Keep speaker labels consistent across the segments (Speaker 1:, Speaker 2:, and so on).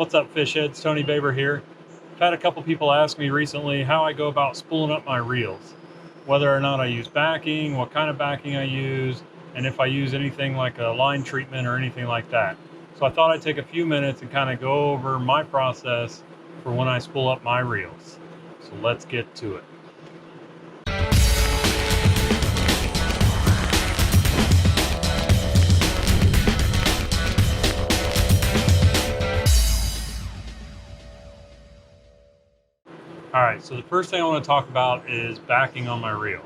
Speaker 1: What's up, fish heads? Tony Baber here. I've had a couple people ask me recently how I go about spooling up my reels, whether or not I use backing, what kind of backing I use, and if I use anything like a line treatment or anything like that. So I thought I'd take a few minutes and kind of go over my process for when I spool up my reels. So let's get to it. All right, so the first thing I want to talk about is backing on my reel.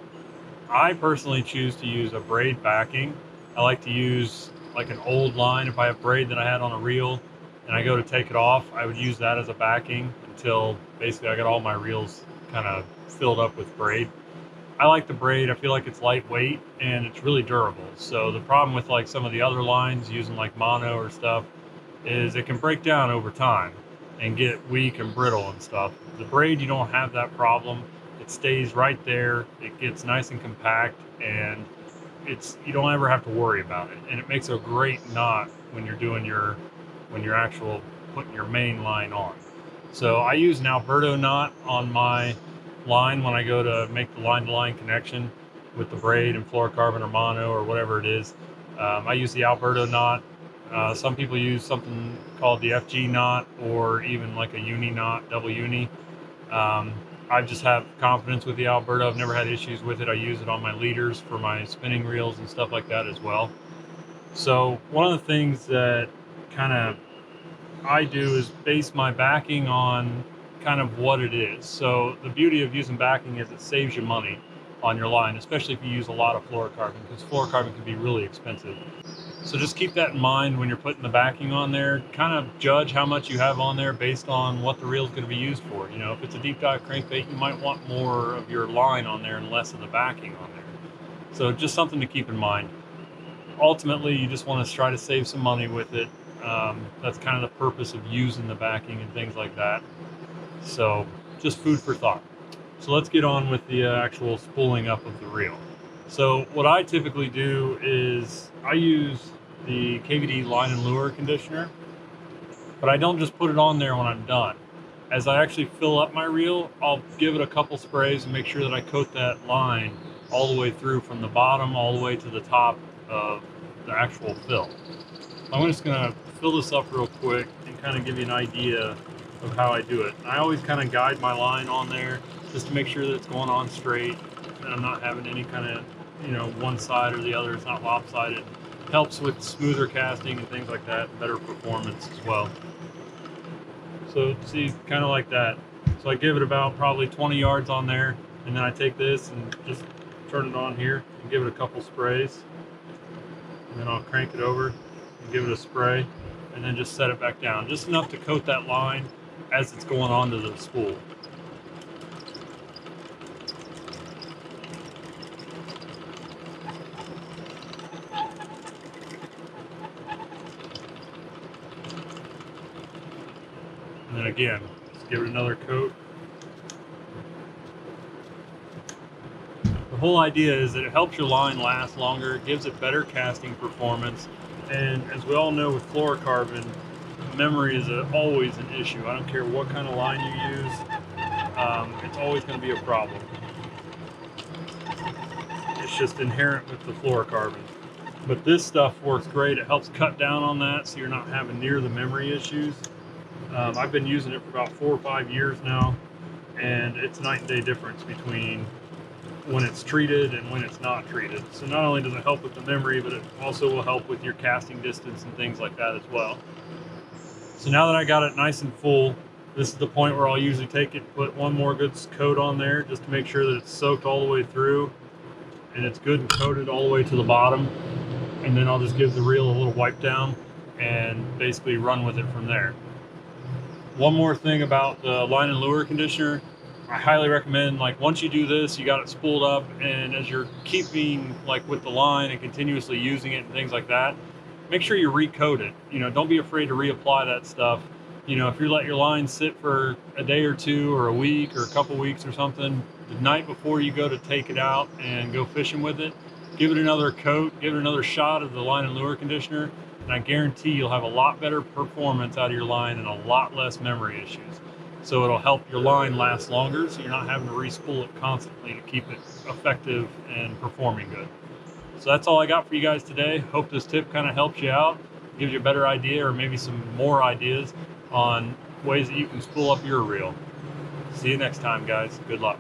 Speaker 1: I personally choose to use a braid backing. I like to use like an old line. If I have braid that I had on a reel and I go to take it off, I would use that as a backing until basically I got all my reels kind of filled up with braid. I like the braid. I feel like it's lightweight and it's really durable. So the problem with like some of the other lines using like mono or stuff is it can break down over time and get weak and brittle and stuff. The braid, you don't have that problem. It stays right there. It gets nice and compact, and you don't ever have to worry about it. And it makes a great knot when you're doing when you're actual putting your main line on. So I use an Alberto knot on my line when I go to make the line-to-line connection with the braid and fluorocarbon or mono or whatever it is. I use the Alberto knot. Some people use something called the FG knot or even like a uni knot, double uni. I just have confidence with the Alberto. I've never had issues with it. I use it on my leaders for my spinning reels and stuff like that as well. So one of the things that kind of I do is base my backing on kind of what it is. So the beauty of using backing is it saves you money on your line, especially if you use a lot of fluorocarbon, because fluorocarbon can be really expensive. So just keep that in mind when you're putting the backing on there. Kind of judge how much you have on there based on what the reel is going to be used for. You know, if it's a deep dive crankbait, you might want more of your line on there and less of the backing on there. So just something to keep in mind. Ultimately, you just want to try to save some money with it. That's kind of the purpose of using the backing and things like that. So just food for thought. So let's get on with the actual spooling up of the reel. So what I typically do is I use the KVD line and lure conditioner, but I don't just put it on there when I'm done. As I actually fill up my reel, I'll give it a couple sprays and make sure that I coat that line all the way through from the bottom all the way to the top of the actual fill. I'm just gonna fill this up real quick and kind of give you an idea of how I do it. I always kind of guide my line on there just to make sure that it's going on straight and I'm not having any kind of, one side or the other. It's not lopsided. It helps with smoother casting and things like that, better performance as well. So see, kind of like that. So I give it about probably 20 yards on there, and then I take this and just turn it on here and give it a couple sprays, and then I'll crank it over and give it a spray, and then just set it back down, just enough to coat that line as it's going onto the spool. And then again, just give it another coat. The whole idea is that it helps your line last longer, it gives it better casting performance, and as we all know with fluorocarbon, memory is always an issue. I don't care what kind of line you use, it's always going to be a problem. It's just inherent with the fluorocarbon. But this stuff works great. It helps cut down on that so you're not having near the memory issues. I've been using it for about 4 or 5 years now, and it's night and day difference between when it's treated and when it's not treated. So not only does it help with the memory, but it also will help with your casting distance and things like that as well. So now that I got it nice and full, this is the point where I'll usually take it, put one more good coat on there just to make sure that it's soaked all the way through and it's good and coated all the way to the bottom. And then I'll just give the reel a little wipe down and basically run with it from there. One more thing about the line and lure conditioner, I highly recommend, like, once you do this, you got it spooled up, and as you're keeping like with the line and continuously using it and things like that, make sure you recoat it. Don't be afraid to reapply that stuff. If you let your line sit for a day or two or a week or a couple weeks or something, the night before you go to take it out and go fishing with it, give it another coat, give it another shot of the line and lure conditioner, and I guarantee you'll have a lot better performance out of your line and a lot less memory issues. So it'll help your line last longer, so you're not having to re-spool it constantly to keep it effective and performing good. So that's all I got for you guys today. Hope this tip kind of helps you out, gives you a better idea or maybe some more ideas on ways that you can spool up your reel. See you next time, guys. Good luck.